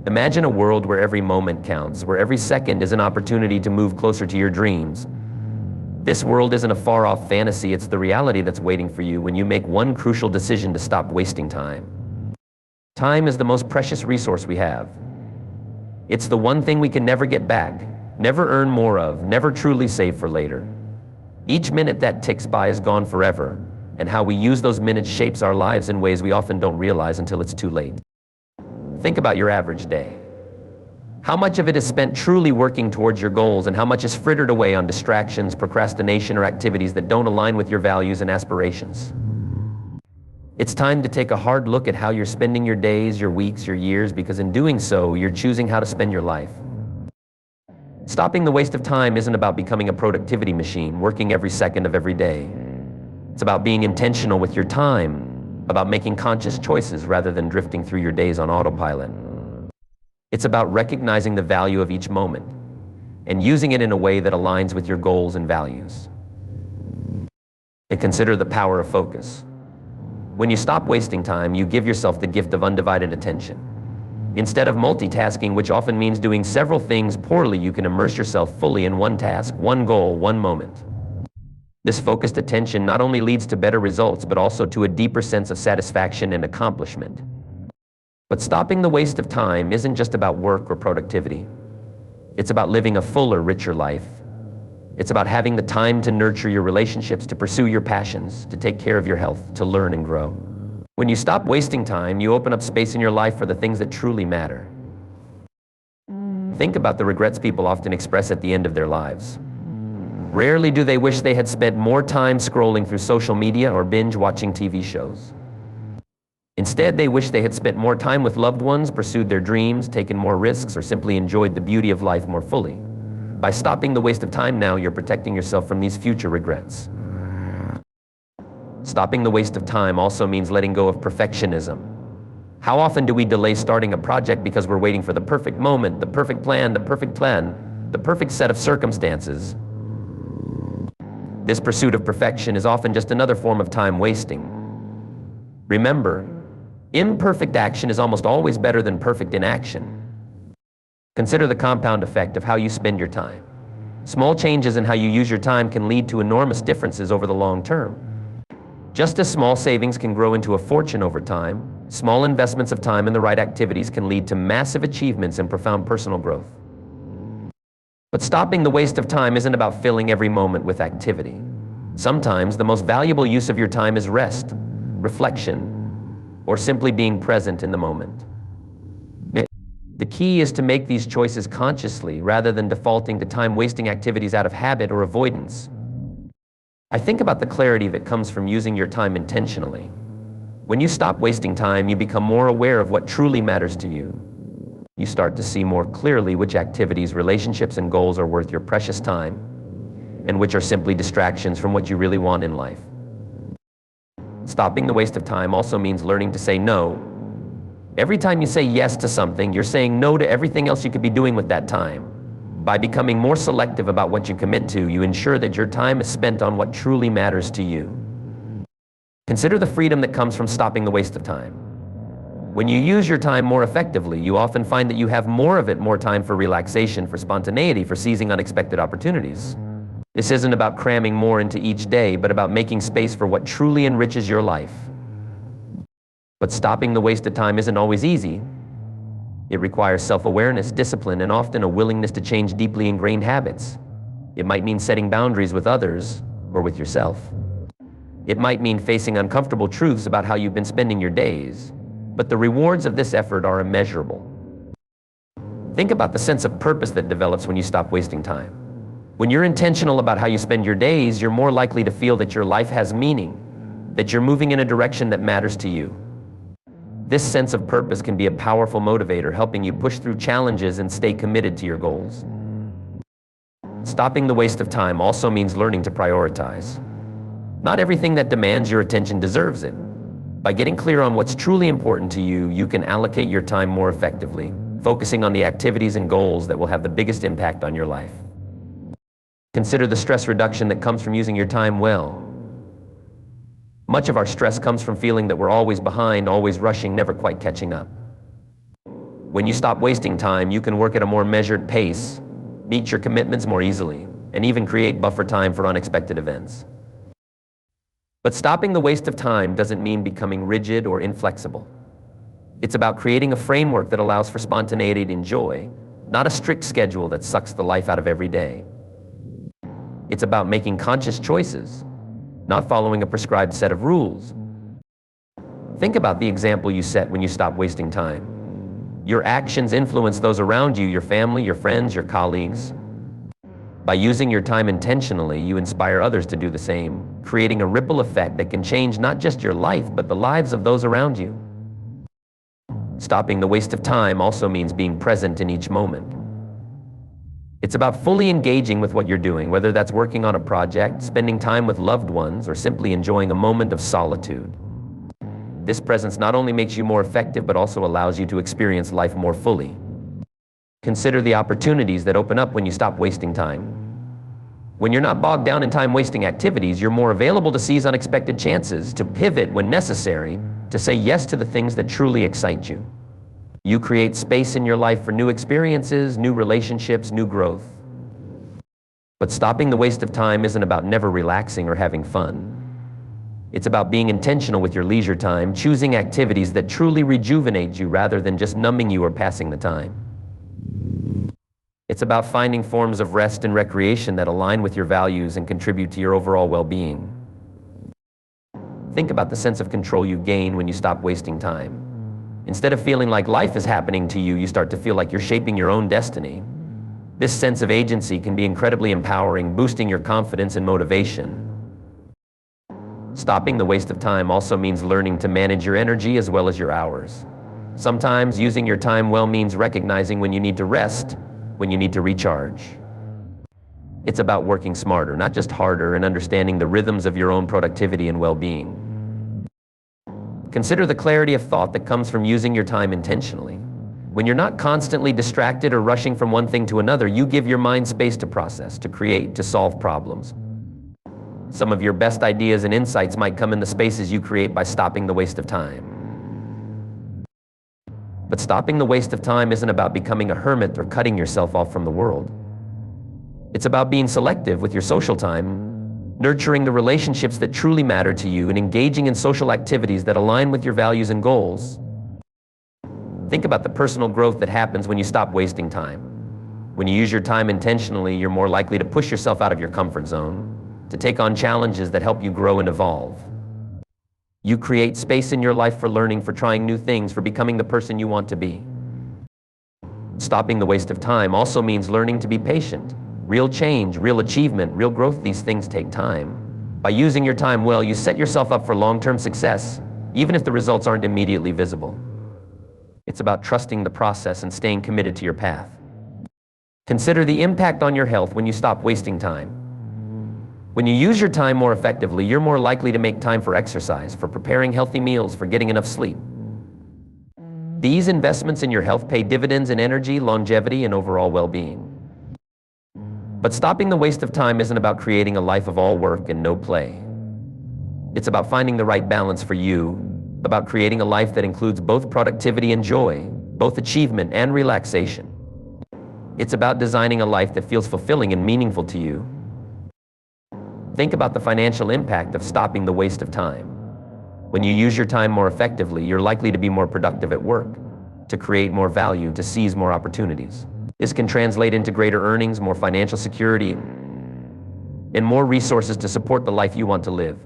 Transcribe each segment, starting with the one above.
Imagine a world where every moment counts, where every second is an opportunity to move closer to your dreams. This world isn't a far-off fantasy, it's the reality that's waiting for you when you make one crucial decision to stop wasting time. Time is the most precious resource we have. It's the one thing we can never get back, never earn more of, never truly save for later. Each minute that ticks by is gone forever, and how we use those minutes shapes our lives in ways we often don't realize until it's too late. Think about your average day. How much of it is spent truly working towards your goals, and how much is frittered away on distractions, procrastination, or activities that don't align with your values and aspirations? It's time to take a hard look at how you're spending your days, your weeks, your years, because in doing so, you're choosing how to spend your life. Stopping the waste of time isn't about becoming a productivity machine, working every second of every day. It's about being intentional with your time, about making conscious choices rather than drifting through your days on autopilot. It's about recognizing the value of each moment and using it in a way that aligns with your goals and values. And consider the power of focus. When you stop wasting time, you give yourself the gift of undivided attention. Instead of multitasking, which often means doing several things poorly, you can immerse yourself fully in one task, one goal, one moment. This focused attention not only leads to better results, but also to a deeper sense of satisfaction and accomplishment. But stopping the waste of time isn't just about work or productivity. It's about living a fuller, richer life. It's about having the time to nurture your relationships, to pursue your passions, to take care of your health, to learn and grow. When you stop wasting time, you open up space in your life for the things that truly matter. Think about the regrets people often express at the end of their lives. Rarely do they wish they had spent more time scrolling through social media or binge watching TV shows. Instead, they wish they had spent more time with loved ones, pursued their dreams, taken more risks, or simply enjoyed the beauty of life more fully. By stopping the waste of time now, you're protecting yourself from these future regrets. Stopping the waste of time also means letting go of perfectionism. How often do we delay starting a project because we're waiting for the perfect moment, the perfect plan, the perfect set of circumstances? This pursuit of perfection is often just another form of time wasting. Remember, imperfect action is almost always better than perfect inaction. Consider the compound effect of how you spend your time. Small changes in how you use your time can lead to enormous differences over the long term. Just as small savings can grow into a fortune over time, small investments of time in the right activities can lead to massive achievements and profound personal growth. But stopping the waste of time isn't about filling every moment with activity. Sometimes the most valuable use of your time is rest, reflection, or simply being present in the moment. The key is to make these choices consciously rather than defaulting to time-wasting activities out of habit or avoidance. I think about the clarity that comes from using your time intentionally. When you stop wasting time, you become more aware of what truly matters to you. You start to see more clearly which activities, relationships, and goals are worth your precious time, and which are simply distractions from what you really want in life. Stopping the waste of time also means learning to say no. Every time you say yes to something, you're saying no to everything else you could be doing with that time. By becoming more selective about what you commit to, you ensure that your time is spent on what truly matters to you. Consider the freedom that comes from stopping the waste of time. When you use your time more effectively, you often find that you have more of it, more time for relaxation, for spontaneity, for seizing unexpected opportunities. This isn't about cramming more into each day, but about making space for what truly enriches your life. But stopping the waste of time isn't always easy. It requires self-awareness, discipline, and often a willingness to change deeply ingrained habits. It might mean setting boundaries with others or with yourself. It might mean facing uncomfortable truths about how you've been spending your days. But the rewards of this effort are immeasurable. Think about the sense of purpose that develops when you stop wasting time. When you're intentional about how you spend your days, you're more likely to feel that your life has meaning, that you're moving in a direction that matters to you. This sense of purpose can be a powerful motivator, helping you push through challenges and stay committed to your goals. Stopping the waste of time also means learning to prioritize. Not everything that demands your attention deserves it. By getting clear on what's truly important to you, you can allocate your time more effectively, focusing on the activities and goals that will have the biggest impact on your life. Consider the stress reduction that comes from using your time well. Much of our stress comes from feeling that we're always behind, always rushing, never quite catching up. When you stop wasting time, you can work at a more measured pace, meet your commitments more easily, and even create buffer time for unexpected events. But stopping the waste of time doesn't mean becoming rigid or inflexible. It's about creating a framework that allows for spontaneity and joy, not a strict schedule that sucks the life out of every day. It's about making conscious choices, not following a prescribed set of rules. Think about the example you set when you stop wasting time. Your actions influence those around you, your family, your friends, your colleagues. By using your time intentionally, you inspire others to do the same, creating a ripple effect that can change not just your life, but the lives of those around you. Stopping the waste of time also means being present in each moment. It's about fully engaging with what you're doing, whether that's working on a project, spending time with loved ones, or simply enjoying a moment of solitude. This presence not only makes you more effective, but also allows you to experience life more fully. Consider the opportunities that open up when you stop wasting time. When you're not bogged down in time-wasting activities, you're more available to seize unexpected chances, to pivot when necessary, to say yes to the things that truly excite you. You create space in your life for new experiences, new relationships, new growth. But stopping the waste of time isn't about never relaxing or having fun. It's about being intentional with your leisure time, choosing activities that truly rejuvenate you rather than just numbing you or passing the time. It's about finding forms of rest and recreation that align with your values and contribute to your overall well-being. Think about the sense of control you gain when you stop wasting time. Instead of feeling like life is happening to you, you start to feel like you're shaping your own destiny. This sense of agency can be incredibly empowering, boosting your confidence and motivation. Stopping the waste of time also means learning to manage your energy as well as your hours. Sometimes using your time well means recognizing when you need to rest, when you need to recharge. It's about working smarter, not just harder, and understanding the rhythms of your own productivity and well-being. Consider the clarity of thought that comes from using your time intentionally. When you're not constantly distracted or rushing from one thing to another, you give your mind space to process, to create, to solve problems. Some of your best ideas and insights might come in the spaces you create by stopping the waste of time. But stopping the waste of time isn't about becoming a hermit or cutting yourself off from the world. It's about being selective with your social time, nurturing the relationships that truly matter to you, and engaging in social activities that align with your values and goals. Think about the personal growth that happens when you stop wasting time. When you use your time intentionally, you're more likely to push yourself out of your comfort zone, to take on challenges that help you grow and evolve. You create space in your life for learning, for trying new things, for becoming the person you want to be. Stopping the waste of time also means learning to be patient. Real change, real achievement, real growth, these things take time. By using your time well, you set yourself up for long-term success, even if the results aren't immediately visible. It's about trusting the process and staying committed to your path. Consider the impact on your health when you stop wasting time. When you use your time more effectively, you're more likely to make time for exercise, for preparing healthy meals, for getting enough sleep. These investments in your health pay dividends in energy, longevity, and overall well-being. But stopping the waste of time isn't about creating a life of all work and no play. It's about finding the right balance for you, about creating a life that includes both productivity and joy, both achievement and relaxation. It's about designing a life that feels fulfilling and meaningful to you. Think about the financial impact of stopping the waste of time. When you use your time more effectively, you're likely to be more productive at work, to create more value, to seize more opportunities. This can translate into greater earnings, more financial security, and more resources to support the life you want to live.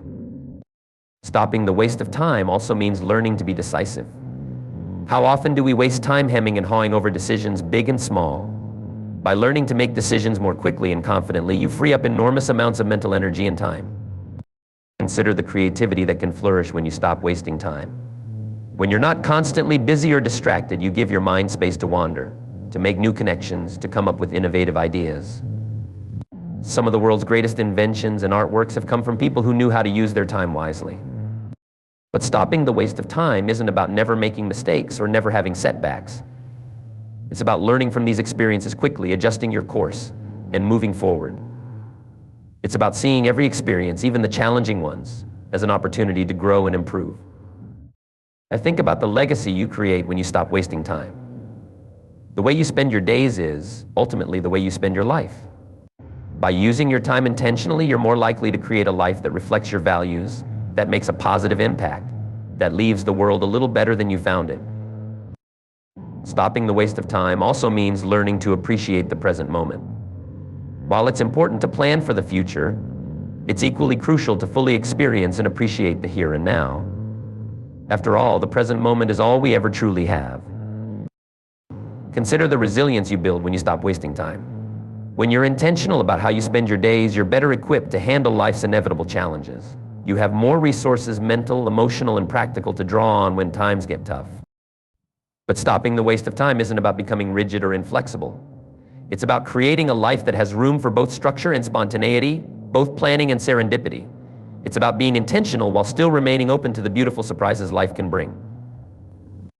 Stopping the waste of time also means learning to be decisive. How often do we waste time hemming and hawing over decisions, big and small? By learning to make decisions more quickly and confidently, you free up enormous amounts of mental energy and time. Consider the creativity that can flourish when you stop wasting time. When you're not constantly busy or distracted, you give your mind space to wander, to make new connections, to come up with innovative ideas. Some of the world's greatest inventions and artworks have come from people who knew how to use their time wisely. But stopping the waste of time isn't about never making mistakes or never having setbacks. It's about learning from these experiences quickly, adjusting your course, and moving forward. It's about seeing every experience, even the challenging ones, as an opportunity to grow and improve. I think about the legacy you create when you stop wasting time. The way you spend your days is, ultimately, the way you spend your life. By using your time intentionally, you're more likely to create a life that reflects your values, that makes a positive impact, that leaves the world a little better than you found it. Stopping the waste of time also means learning to appreciate the present moment. While it's important to plan for the future, it's equally crucial to fully experience and appreciate the here and now. After all, the present moment is all we ever truly have. Consider the resilience you build when you stop wasting time. When you're intentional about how you spend your days, you're better equipped to handle life's inevitable challenges. You have more resources, mental, emotional, and practical, to draw on when times get tough. But stopping the waste of time isn't about becoming rigid or inflexible. It's about creating a life that has room for both structure and spontaneity, both planning and serendipity. It's about being intentional while still remaining open to the beautiful surprises life can bring.